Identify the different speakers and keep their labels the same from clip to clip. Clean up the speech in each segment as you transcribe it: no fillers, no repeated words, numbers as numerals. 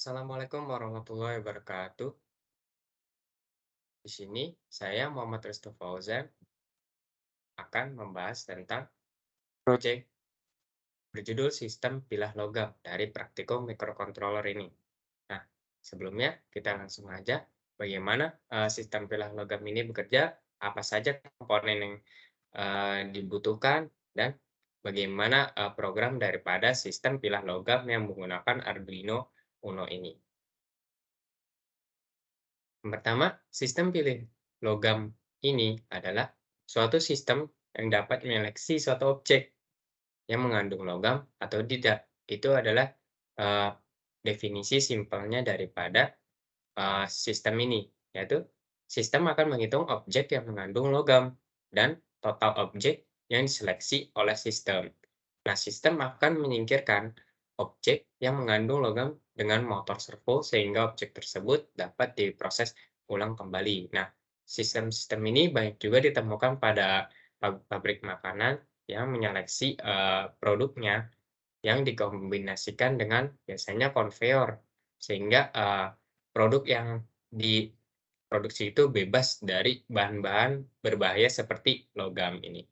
Speaker 1: Assalamualaikum warahmatullahi wabarakatuh. Di sini saya Muhammad Resto Fauzan akan membahas tentang proyek berjudul Sistem Pilah Logam dari Praktikum Microcontroller ini. Nah, sebelumnya kita langsung aja bagaimana sistem pilah logam ini bekerja, apa saja komponen yang dibutuhkan, dan bagaimana program daripada sistem pilah logam yang menggunakan Arduino Uno ini. Yang pertama, sistem pilih logam ini adalah suatu sistem yang dapat menyeleksi suatu objek yang mengandung logam atau tidak. Itu adalah eh, definisi simpelnya daripada sistem ini, yaitu sistem akan menghitung objek yang mengandung logam dan total objek yang diseleksi oleh sistem. Nah, sistem akan menyingkirkan objek yang mengandung logam dengan motor servo sehingga objek tersebut dapat diproses ulang kembali. Nah, sistem-sistem ini banyak juga ditemukan pada pabrik makanan yang menyeleksi produknya yang dikombinasikan dengan biasanya konveyor sehingga produk yang diproduksi itu bebas dari bahan-bahan berbahaya seperti logam ini.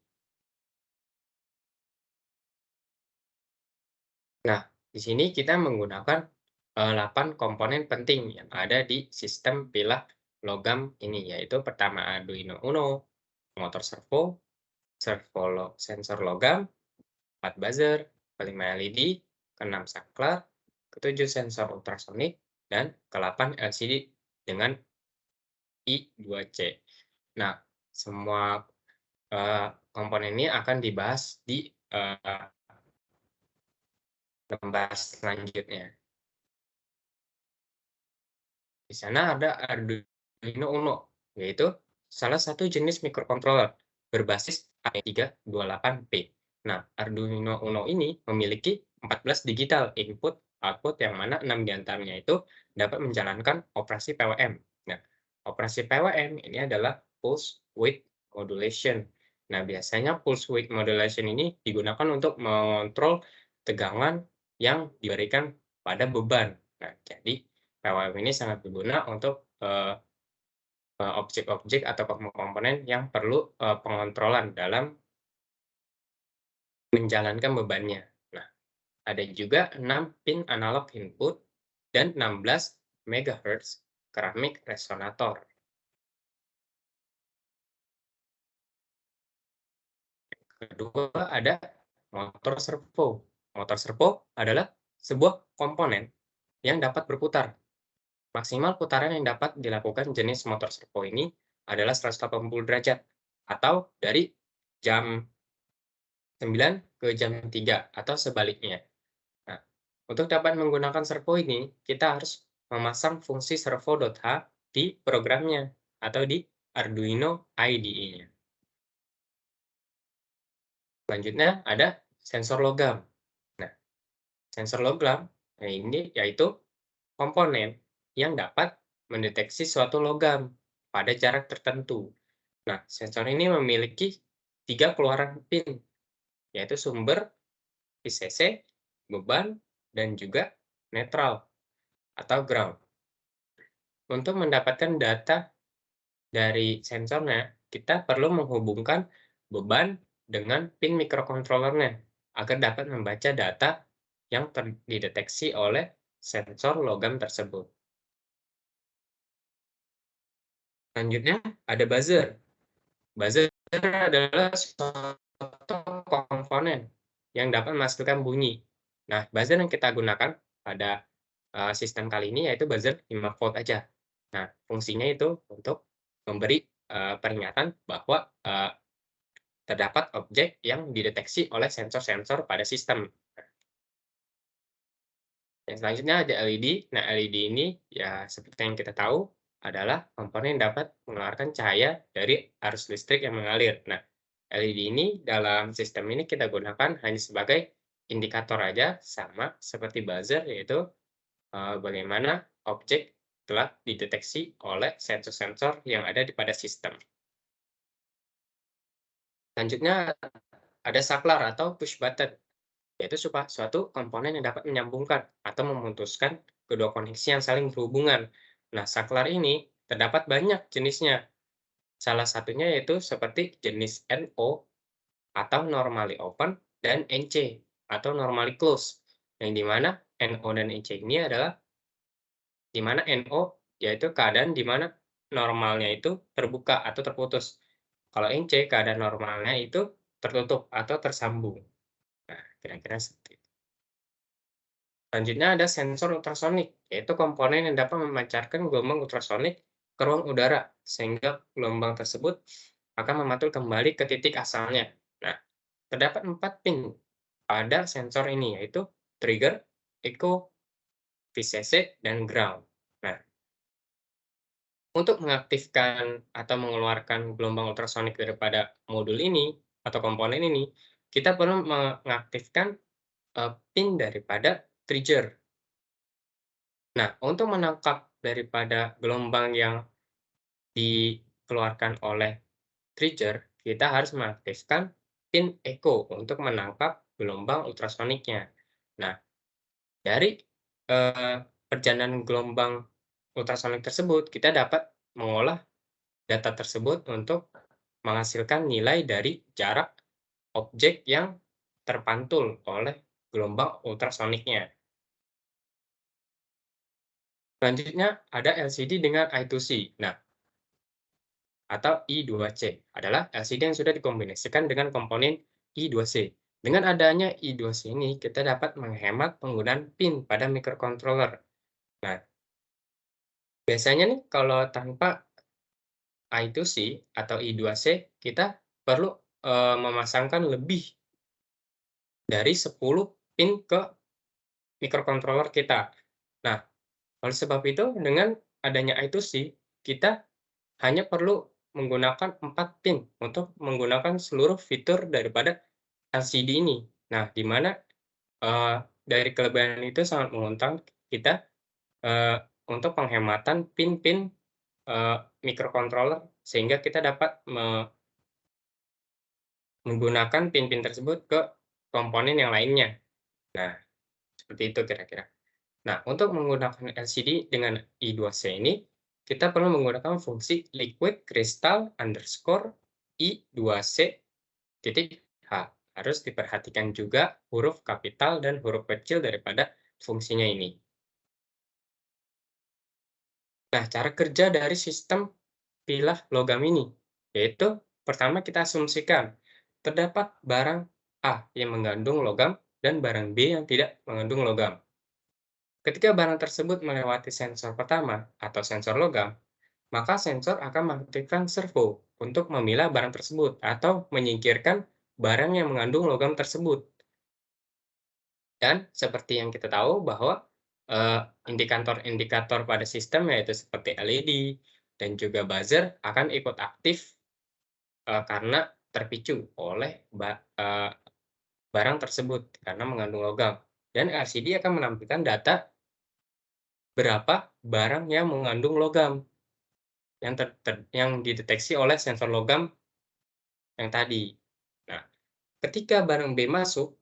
Speaker 1: Nah, di sini kita menggunakan 8 komponen penting yang ada di sistem pilah logam ini, yaitu pertama Arduino Uno, motor servo, sensor logam, 4 buzzer, kelima LED, keenam saklar, ketujuh sensor ultrasonik, dan ke-8 LCD dengan I2C. Nah, semua komponen ini akan dibahas di lembar selanjutnya. Di sana ada Arduino Uno, yaitu salah satu jenis microcontroller berbasis AE328P. Nah, Arduino Uno ini memiliki 14 digital input-output yang mana 6 diantaranya itu dapat menjalankan operasi PWM. Nah, operasi PWM ini adalah Pulse Width Modulation. Nah, biasanya Pulse Width Modulation ini digunakan untuk mengontrol tegangan yang diberikan pada beban. Nah, jadi PWM ini sangat berguna untuk objek-objek atau komponen yang perlu pengontrolan dalam menjalankan bebannya. Nah, ada juga 6 pin analog input dan 16 MHz keramik resonator. Kedua, ada motor servo. Motor servo adalah sebuah komponen yang dapat berputar. Maksimal putaran yang dapat dilakukan jenis motor servo ini adalah 180 derajat atau dari jam 9 ke jam 3 atau sebaliknya. Nah, untuk dapat menggunakan servo ini, kita harus memasang fungsi servo.h di programnya atau di Arduino IDE-nya. Selanjutnya ada sensor logam. Nah, sensor logam ini yaitu komponen yang dapat mendeteksi suatu logam pada jarak tertentu. Nah, sensor ini memiliki 3 keluaran pin, yaitu sumber, VCC, beban, dan juga netral atau ground. Untuk mendapatkan data dari sensornya, kita perlu menghubungkan beban dengan pin mikrokontrolernya agar dapat membaca data yang dideteksi oleh sensor logam tersebut. Selanjutnya ada buzzer. Buzzer adalah suatu komponen yang dapat menghasilkan bunyi. Nah, buzzer yang kita gunakan pada sistem kali ini yaitu buzzer 5 volt aja. Nah, fungsinya itu untuk memberi peringatan bahwa terdapat objek yang dideteksi oleh sensor-sensor pada sistem. Yang selanjutnya ada LED. Nah, LED ini ya seperti yang kita tahu adalah komponen yang dapat mengeluarkan cahaya dari arus listrik yang mengalir. Nah, LED ini dalam sistem ini kita gunakan hanya sebagai indikator aja sama seperti buzzer yaitu bagaimana objek telah dideteksi oleh sensor-sensor yang ada pada sistem. Selanjutnya ada saklar atau push button, yaitu suatu komponen yang dapat menyambungkan atau memutuskan kedua koneksi yang saling berhubungan. Nah, saklar ini terdapat banyak jenisnya. Salah satunya yaitu seperti jenis NO atau normally open dan NC atau normally close. Yang di mana NO dan NC ini adalah di mana NO yaitu keadaan di mana normalnya itu terbuka atau terputus. Kalau NC keadaan normalnya itu tertutup atau tersambung. Nah, kira-kira seperti itu. Selanjutnya ada sensor ultrasonik, yaitu komponen yang dapat memancarkan gelombang ultrasonik ke ruang udara, sehingga gelombang tersebut akan memantul kembali ke titik asalnya. Nah, terdapat 4 pin pada sensor ini, yaitu trigger, echo, VCC, dan ground. Nah, untuk mengaktifkan atau mengeluarkan gelombang ultrasonik daripada modul ini atau komponen ini, kita perlu mengaktifkan pin daripada trigger. Nah, untuk menangkap daripada gelombang yang dikeluarkan oleh trigger, kita harus mengaktifkan pin echo untuk menangkap gelombang ultrasoniknya. Nah, dari perjalanan gelombang ultrasonik tersebut, kita dapat mengolah data tersebut untuk menghasilkan nilai dari jarak objek yang terpantul oleh gelombang ultrasoniknya. Selanjutnya ada LCD dengan I2C. Nah, atau I2C adalah LCD yang sudah dikombinasikan dengan komponen I2C. Dengan adanya I2C ini, kita dapat menghemat penggunaan pin pada microcontroller. Nah, biasanya nih kalau tanpa I2C atau I2C, kita perlu memasangkan lebih dari 10 pin ke microcontroller kita. Nah, oleh sebab itu, dengan adanya I2C, kita hanya perlu menggunakan 4 pin untuk menggunakan seluruh fitur daripada LCD ini. Nah, di mana, dari kelebihan itu sangat menguntungkan kita, untuk penghematan pin-pin, microcontroller sehingga kita dapat menggunakan pin-pin tersebut ke komponen yang lainnya. Nah, seperti itu kira-kira. Nah, untuk menggunakan LCD dengan I2C ini, kita perlu menggunakan fungsi liquid crystal underscore I2C titik H. Harus diperhatikan juga huruf kapital dan huruf kecil daripada fungsinya ini. Nah, cara kerja dari sistem pilah logam ini, yaitu pertama kita asumsikan terdapat barang A yang mengandung logam dan barang B yang tidak mengandung logam. Ketika barang tersebut melewati sensor pertama atau sensor logam, maka sensor akan mengaktifkan servo untuk memilah barang tersebut atau menyingkirkan barang yang mengandung logam tersebut. Dan seperti yang kita tahu bahwa indikator-indikator pada sistem yaitu seperti LED dan juga buzzer akan ikut aktif karena terpicu oleh barang tersebut karena mengandung logam. Dan LCD akan menampilkan data berapa barang yang mengandung logam yang dideteksi oleh sensor logam yang tadi. Nah, ketika barang B masuk,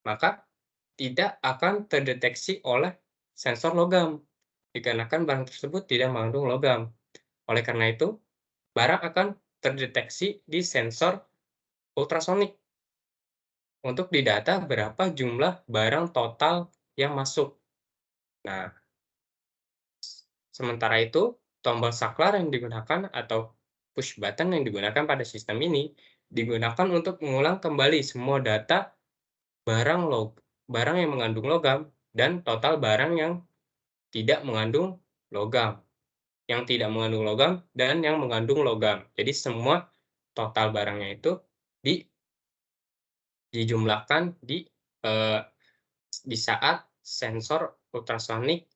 Speaker 1: maka tidak akan terdeteksi oleh sensor logam, dikarenakan barang tersebut tidak mengandung logam. Oleh karena itu, barang akan terdeteksi di sensor ultrasonik untuk didata berapa jumlah barang total yang masuk. Nah, sementara itu, tombol saklar yang digunakan atau push button yang digunakan pada sistem ini digunakan untuk mengulang kembali semua data barang yang mengandung logam dan total barang yang tidak mengandung logam, dan yang mengandung logam. Jadi semua total barangnya itu dijumlahkan di saat sensor ultrasonik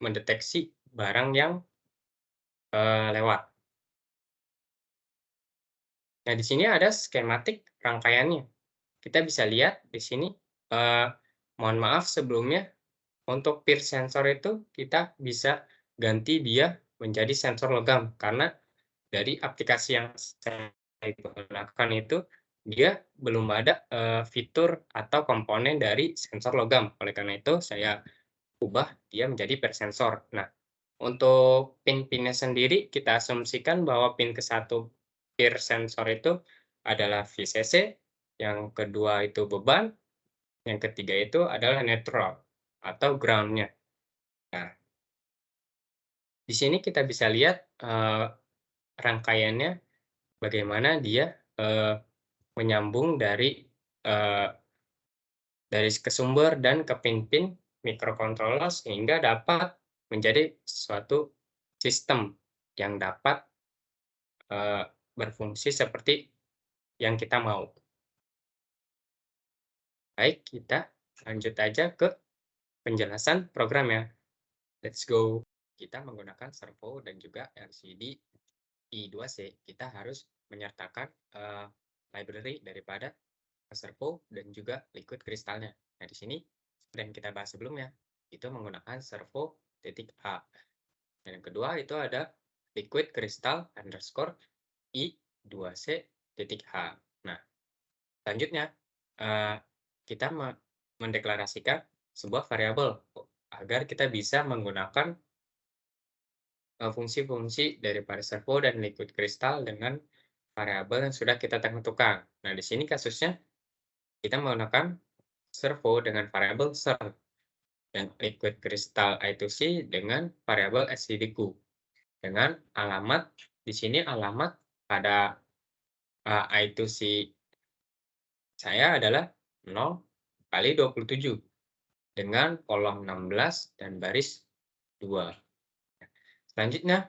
Speaker 1: mendeteksi barang yang lewat. Nah, di sini ada skematik rangkaiannya. Kita bisa lihat di sini, mohon maaf sebelumnya, untuk peer sensor itu kita bisa ganti dia menjadi sensor logam, karena dari aplikasi yang saya gunakan itu, dia belum ada fitur atau komponen dari sensor logam. Oleh karena itu, saya ubah dia menjadi per sensor. Nah, untuk pin-pinnya sendiri kita asumsikan bahwa pin ke-1 per sensor itu adalah VCC, yang kedua itu beban, yang ketiga itu adalah neutral atau ground-nya. Nah, di sini kita bisa lihat, rangkaiannya bagaimana dia, menyambung eee, dari ke sumber dan ke pin-pin mikrokontroler sehingga dapat menjadi suatu sistem yang dapat, eee, berfungsi seperti yang kita mau. Baik, kita lanjut aja ke penjelasan programnya. Let's go. Kita menggunakan servo dan juga LCD I2C, kita harus menyertakan, library daripada servo dan juga liquid kristalnya. Nah, di sini seperti yang kita bahas sebelumnya, itu menggunakan servo titik A. Dan yang kedua itu ada liquid crystal underscore I2C titik H. Nah, selanjutnya kita mendeklarasikan sebuah variabel agar kita bisa menggunakan fungsi-fungsi daripada servo dan liquid crystal dengan variabel yang sudah kita tentukan. Nah, di sini kasusnya kita menggunakan servo dengan variabel ser dan liquid crystal I2C dengan variabel STDQ. Dengan alamat, di sini alamat pada I2C saya adalah 0 kali 27 dengan kolom 16 dan baris 2. Selanjutnya,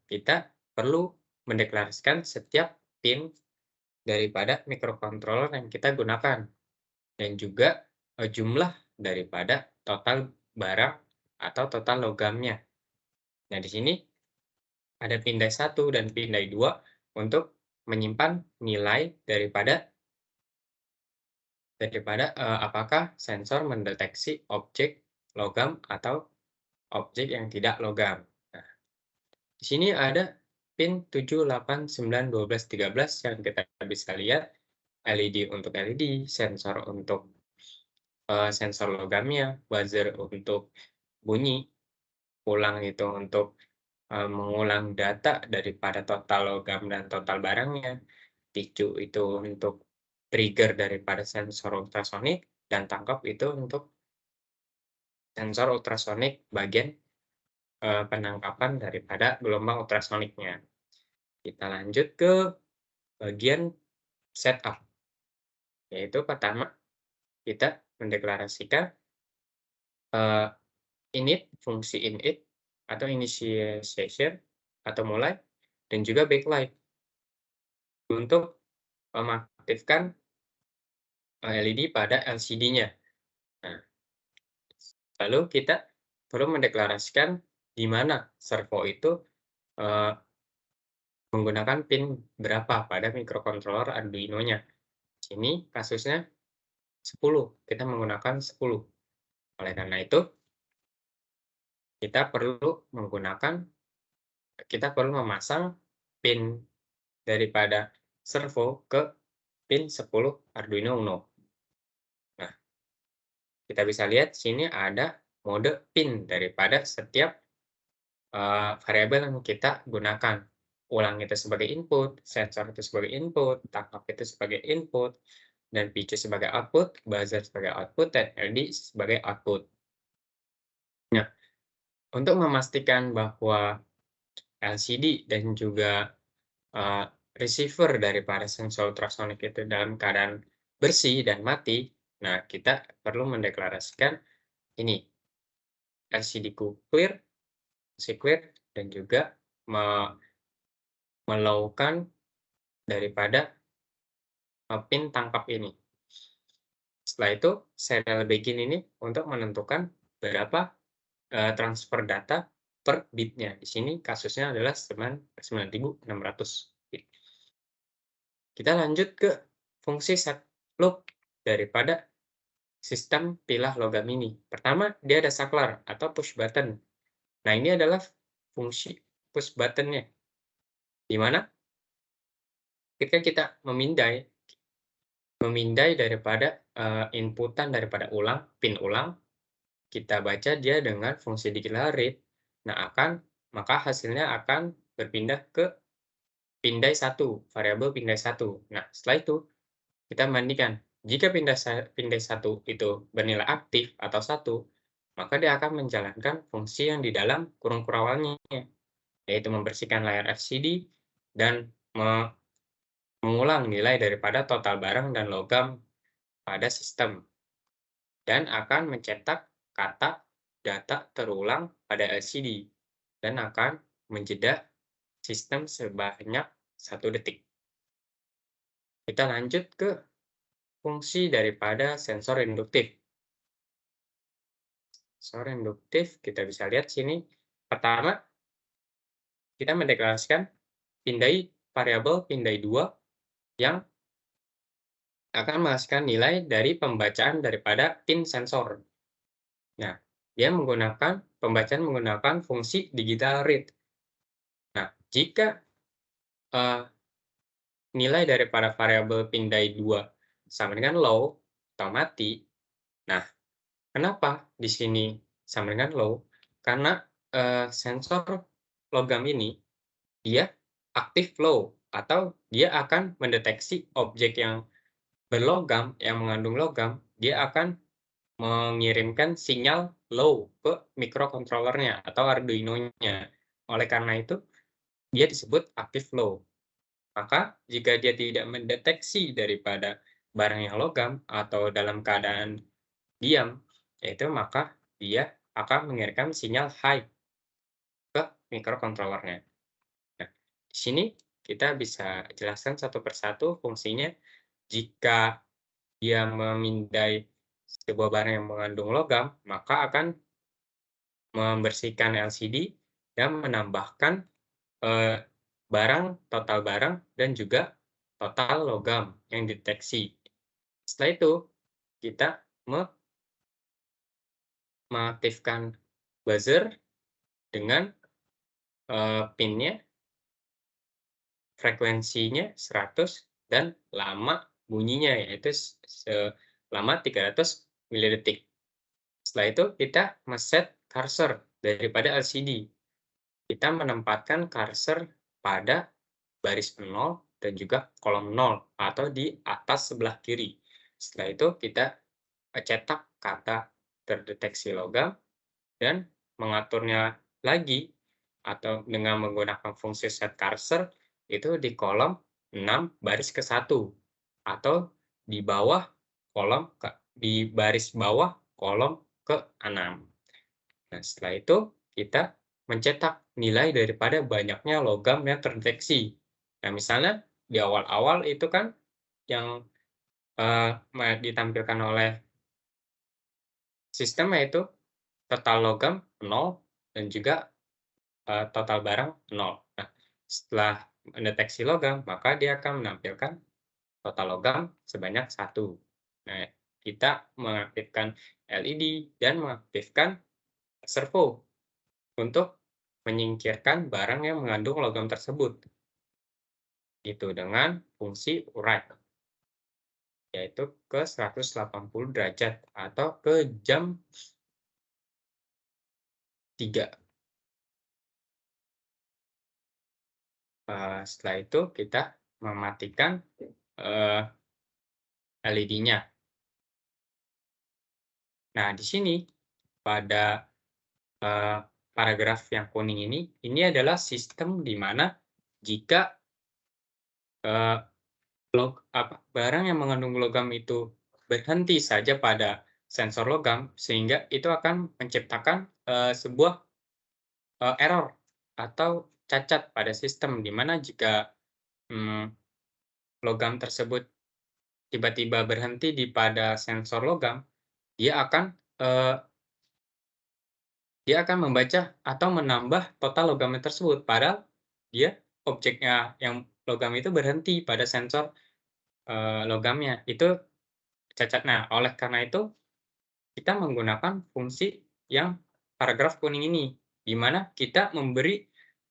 Speaker 1: kita perlu mendeklarasikan setiap pin daripada mikrokontroler yang kita gunakan dan juga jumlah daripada total barang atau total logamnya. Nah, di sini ada pindai 1 dan pindai 2 untuk menyimpan nilai daripada apakah sensor mendeteksi objek logam atau objek yang tidak logam. Nah, di sini ada pin 7, 8, 9, 12, 13 yang kita bisa lihat LED untuk LED, sensor untuk sensor logamnya, buzzer untuk bunyi, ulang itu untuk mengulang data daripada total logam dan total barangnya, picu itu untuk trigger daripada sensor ultrasonik, dan tangkap itu untuk sensor ultrasonik bagian penangkapan daripada gelombang ultrasoniknya. Kita lanjut ke bagian setup, yaitu pertama kita mendeklarasikan uh, init, fungsi init atau initialization atau mulai, dan juga backlight untuk mengaktifkan LED pada LCD-nya. Nah, lalu kita perlu mendeklarasikan di mana servo itu menggunakan pin berapa pada mikrokontroler Arduino-nya. Sini kasusnya 10, kita menggunakan 10. Oleh karena itu, kita perlu memasang pin daripada servo ke pin 10 Arduino Uno. Nah, kita bisa lihat sini ada mode pin daripada setiap variabel yang kita gunakan. Ulang itu sebagai input, sensor itu sebagai input, tangkap itu sebagai input, dan picu sebagai output, buzzer sebagai output, dan LED sebagai output. Nah, untuk memastikan bahwa LCD dan juga receiver daripada sensor ultrasonik itu dalam keadaan bersih dan mati, nah kita perlu mendeklarasikan ini, LCD-ku clear, clear, dan juga melaukan daripada pin tangkap ini. Setelah itu, serial begin ini untuk menentukan berapa transfer data per bitnya. Di sini kasusnya adalah 9.600 bit. Kita lanjut ke fungsi set loop daripada sistem pilah logam ini. Pertama, dia ada saklar atau push button. Nah, ini adalah fungsi push button-nya, di mana ketika kita memindai daripada inputan daripada pin ulang, kita baca dia dengan fungsi declare read, nah maka hasilnya akan berpindah ke pindai 1, variabel pindai 1. Nah, setelah itu kita bandingkan. Jika pindai 1 itu bernilai aktif atau 1, maka dia akan menjalankan fungsi yang di dalam kurung kurawalnya, yaitu membersihkan layar LCD dan mengulang nilai daripada total barang dan logam pada sistem, dan akan mencetak kata data terulang pada LCD, dan akan menjeda sistem sebanyak 1 detik. Kita lanjut ke fungsi daripada sensor induktif. Sensor induktif kita bisa lihat sini. Pertama, kita mendeklarasikan variabel pindai 2 yang akan menghasilkan nilai dari pembacaan daripada pin sensor. Nah, dia menggunakan pembacaan menggunakan fungsi digital read. Nah, jika nilai daripada variabel pindai 2 sama dengan low atau mati, nah, kenapa di sini sama dengan low? Karena sensor logam ini dia aktif low, atau dia akan mendeteksi objek yang berlogam, yang mengandung logam, dia akan mengirimkan sinyal low ke microcontroller-nya atau Arduino-nya. Oleh karena itu, dia disebut aktif low. Maka, jika dia tidak mendeteksi daripada barang yang logam atau dalam keadaan diam, yaitu maka dia akan mengirimkan sinyal high ke microcontroller-nya. Nah, di sini kita bisa jelaskan satu persatu fungsinya. Jika dia memindai sebuah barang yang mengandung logam, maka akan membersihkan LCD dan menambahkan total barang dan juga total logam yang dideteksi. Setelah itu, kita mengaktifkan buzzer dengan pinnya, frekuensinya 100, dan lama bunyinya yaitu selama 300 milidetik. Setelah itu kita men-set cursor daripada LCD. Kita menempatkan cursor pada baris 0 dan juga kolom 0 atau di atas sebelah kiri. Setelah itu kita cetak kata terdeteksi logam dan mengaturnya lagi atau dengan menggunakan fungsi set cursor itu di kolom 6 baris ke-1 atau di baris bawah kolom ke-6. Nah, setelah itu kita mencetak nilai daripada banyaknya logam yang terdeteksi. Nah, misalnya di awal-awal itu kan yang ditampilkan oleh sistem yaitu total logam 0 dan juga total barang 0. Nah, setelah mendeteksi logam, maka dia akan menampilkan total logam sebanyak 1. Nah, kita mengaktifkan LED dan mengaktifkan servo untuk menyingkirkan barang yang mengandung logam tersebut. Itu dengan fungsi write, yaitu ke 180 derajat atau ke jam 3. Setelah itu kita mematikan LED-nya. Nah, di sini pada paragraf yang kuning ini adalah sistem di mana jika barang yang mengandung logam itu berhenti saja pada sensor logam, sehingga itu akan menciptakan sebuah error atau cacat pada sistem, di mana jika logam tersebut tiba-tiba berhenti pada sensor logam, dia akan membaca atau menambah total logamnya tersebut, padahal dia objeknya yang logam itu berhenti pada sensor logamnya. Itu cacat. Nah, oleh karena itu kita menggunakan fungsi yang paragraf kuning ini, di mana kita memberi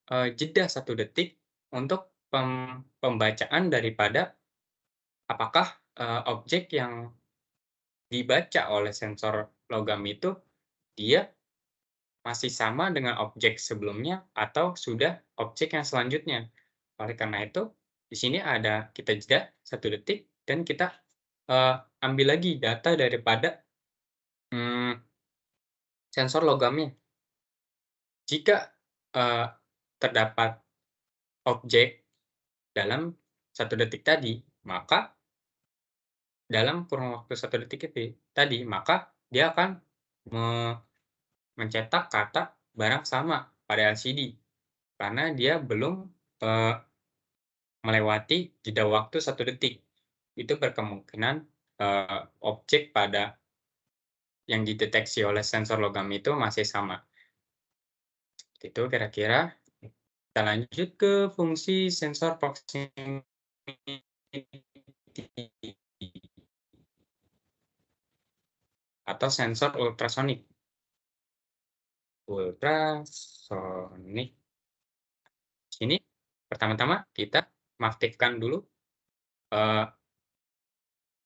Speaker 1: jeda 1 detik untuk pembacaan daripada apakah objek yang dibaca oleh sensor logam itu dia masih sama dengan objek sebelumnya atau sudah objek yang selanjutnya. Oleh karena itu, di sini ada kita jeda 1 detik dan kita ambil lagi data daripada sensor logamnya. Jika terdapat objek dalam 1 detik tadi, maka dalam kurun waktu 1 detik itu tadi, maka dia akan mencetak kata barang sama pada LCD karena dia belum melewati jeda waktu 1 detik. Itu berkemungkinan objek pada yang dideteksi oleh sensor logam itu masih sama. Itu kira-kira. Kita lanjut ke fungsi sensor proximity atau sensor ultrasonik. Ultrasonik. Ini pertama-tama kita mengaktifkan dulu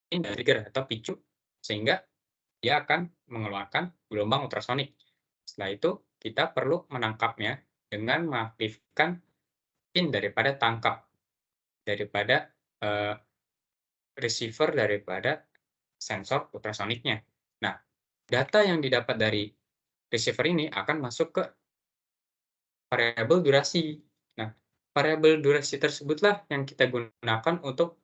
Speaker 1: trigger atau picu sehingga dia akan mengeluarkan gelombang ultrasonik. Setelah itu kita perlu menangkapnya dengan mengaktifkan pin daripada tangkap daripada receiver daripada sensor ultrasoniknya. Nah, data yang didapat dari receiver ini akan masuk ke variabel durasi. Nah, variabel durasi tersebutlah yang kita gunakan untuk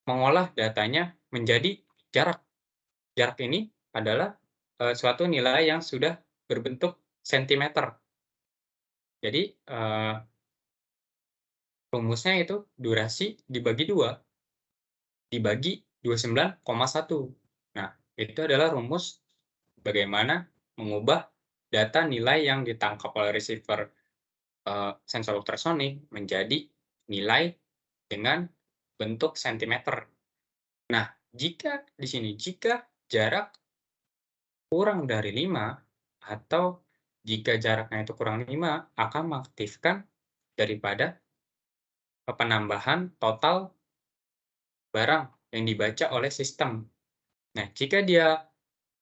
Speaker 1: mengolah datanya menjadi jarak. Jarak ini adalah suatu nilai yang sudah berbentuk sentimeter. Jadi, rumusnya itu durasi dibagi 2, dibagi 29,1. Nah, itu adalah rumus bagaimana mengubah data nilai yang ditangkap oleh receiver sensor ultrasonik menjadi nilai dengan bentuk sentimeter. Nah, jika di sini, jika jarak kurang dari 5 atau jika jaraknya itu kurang 5 akan mengaktifkan daripada penambahan total barang yang dibaca oleh sistem. Nah, jika dia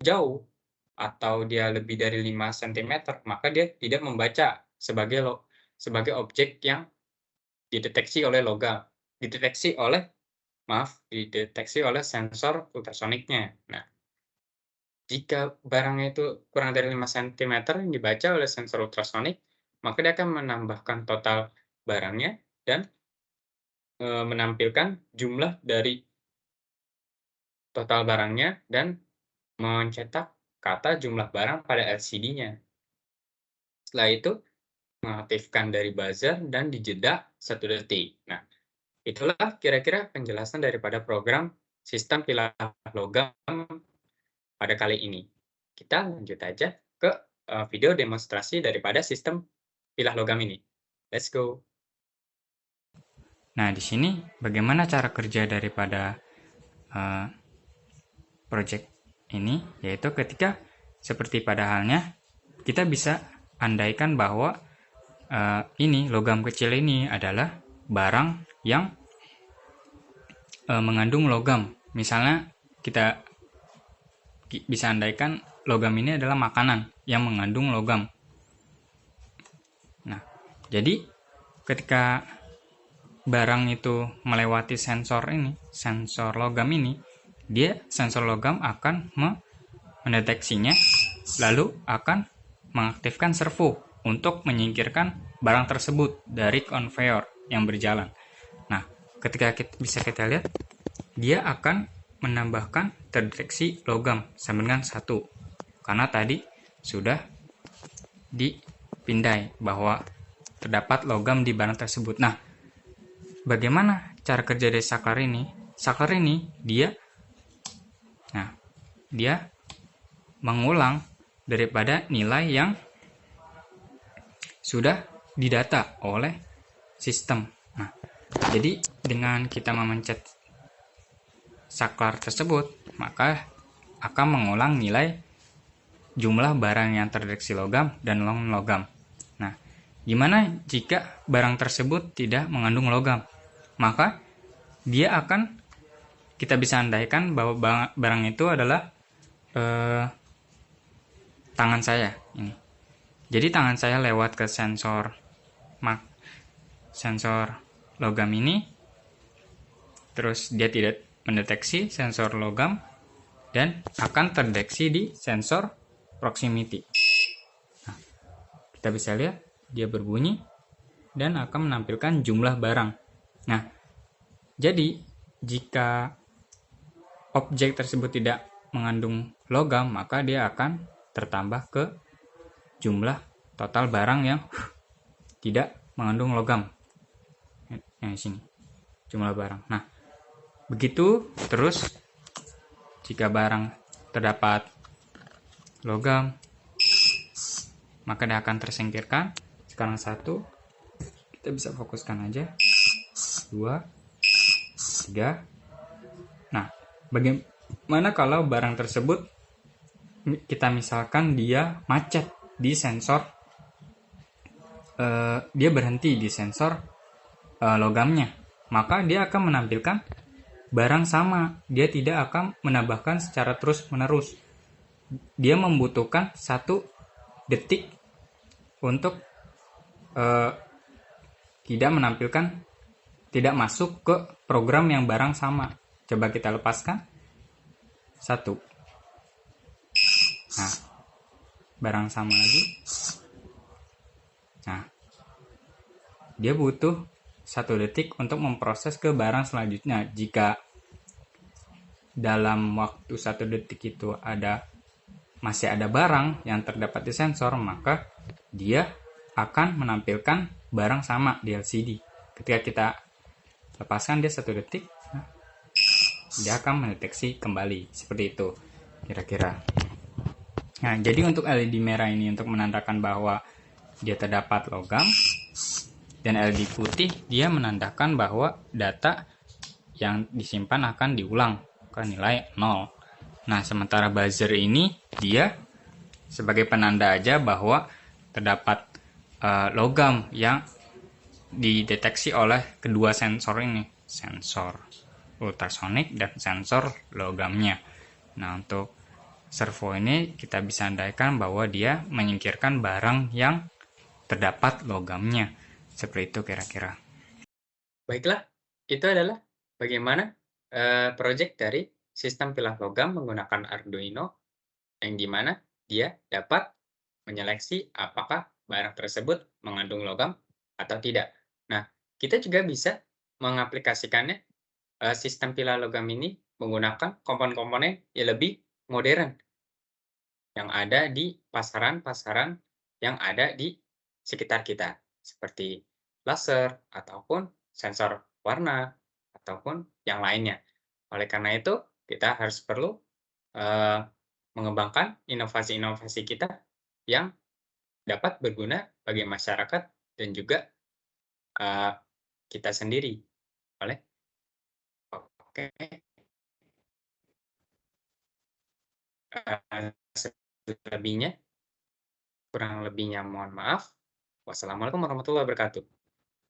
Speaker 1: jauh atau dia lebih dari 5 cm, maka dia tidak membaca sebagai objek yang dideteksi oleh dideteksi oleh sensor ultrasoniknya. Nah, jika barangnya itu kurang dari 5 cm yang dibaca oleh sensor ultrasonik, maka dia akan menambahkan total barangnya dan menampilkan jumlah dari total barangnya dan mencetak kata jumlah barang pada LCD-nya. Setelah itu, mengaktifkan dari buzzer dan dijeda 1 detik. Nah, itulah kira-kira penjelasan daripada program sistem pilah logam pada kali ini. Kita lanjut aja ke video demonstrasi daripada sistem pilah logam ini. Let's go!
Speaker 2: Nah, di sini bagaimana cara kerja daripada project ini, yaitu ketika seperti pada halnya kita bisa andaikan bahwa ini logam kecil ini adalah barang yang mengandung logam. Misalnya kita bisa andaikan logam ini adalah makanan yang mengandung logam. Nah, jadi ketika barang itu melewati sensor logam ini, sensor logam akan mendeteksinya, lalu akan mengaktifkan servo untuk menyingkirkan barang tersebut dari konveyor yang berjalan. Nah, ketika bisa kita lihat, dia akan menambahkan terdeteksi logam sama dengan 1, karena tadi sudah dipindai bahwa terdapat logam di barang tersebut. Nah, bagaimana cara kerja dari saklar ini? Saklar ini dia mengulang daripada nilai yang sudah didata oleh sistem. Nah, jadi dengan kita memencet saklar tersebut, maka akan mengulang nilai jumlah barang yang terdeteksi logam dan non-logam. Nah, gimana jika barang tersebut tidak mengandung logam? Maka kita bisa andaikan bahwa barang itu adalah tangan saya ini. Jadi tangan saya lewat ke sensor logam ini, terus dia tidak mendeteksi sensor logam dan akan terdeteksi di sensor proximity. Nah, kita bisa lihat dia berbunyi dan akan menampilkan jumlah barang. Nah, jadi jika objek tersebut tidak mengandung logam, maka dia akan tertambah ke jumlah total barang yang tidak mengandung logam. Yang sini, jumlah barang. Nah, begitu terus jika barang terdapat logam, maka dia akan tersingkirkan. Sekarang 1, kita bisa fokuskan aja. 2, 3. Nah, bagaimana kalau barang tersebut kita misalkan dia macet di sensor, dia berhenti di sensor logamnya, maka dia akan menampilkan barang sama. Dia tidak akan menambahkan secara terus menerus. Dia membutuhkan 1 detik untuk tidak masuk ke program yang barang sama. Coba kita lepaskan. 1. Nah, barang sama lagi. Nah, dia butuh 1 detik untuk memproses ke barang selanjutnya. Jika dalam waktu 1 detik itu masih ada barang yang terdapat di sensor, maka dia akan menampilkan barang sama di LCD. Ketika kita lepaskan dia 1 detik, dia akan mendeteksi kembali. Seperti itu kira-kira. Nah, jadi untuk LED merah ini untuk menandakan bahwa dia terdapat logam, dan LED putih dia menandakan bahwa data yang disimpan akan diulang ke nilai 0. Nah, sementara buzzer ini dia sebagai penanda aja bahwa terdapat logam yang dideteksi oleh kedua sensor ini, sensor ultrasonik dan sensor logamnya. Nah, untuk servo ini kita bisa andaikan bahwa dia menyingkirkan barang yang terdapat logamnya. Seperti itu kira-kira.
Speaker 1: Baiklah, itu adalah bagaimana proyek dari sistem pilah logam menggunakan Arduino, yang dimana dia dapat menyeleksi apakah barang tersebut mengandung logam atau tidak. Nah, kita juga bisa mengaplikasikannya sistem pilah logam ini menggunakan komponen-komponen yang lebih modern yang ada di pasaran-pasaran yang ada di sekitar kita, seperti laser ataupun sensor warna ataupun yang lainnya. Oleh karena itu, kita harus perlu mengembangkan inovasi-inovasi kita yang dapat berguna bagi masyarakat dan juga kita sendiri. Oleh oke, selebihnya kurang lebihnya mohon maaf. Wassalamualaikum warahmatullahi wabarakatuh.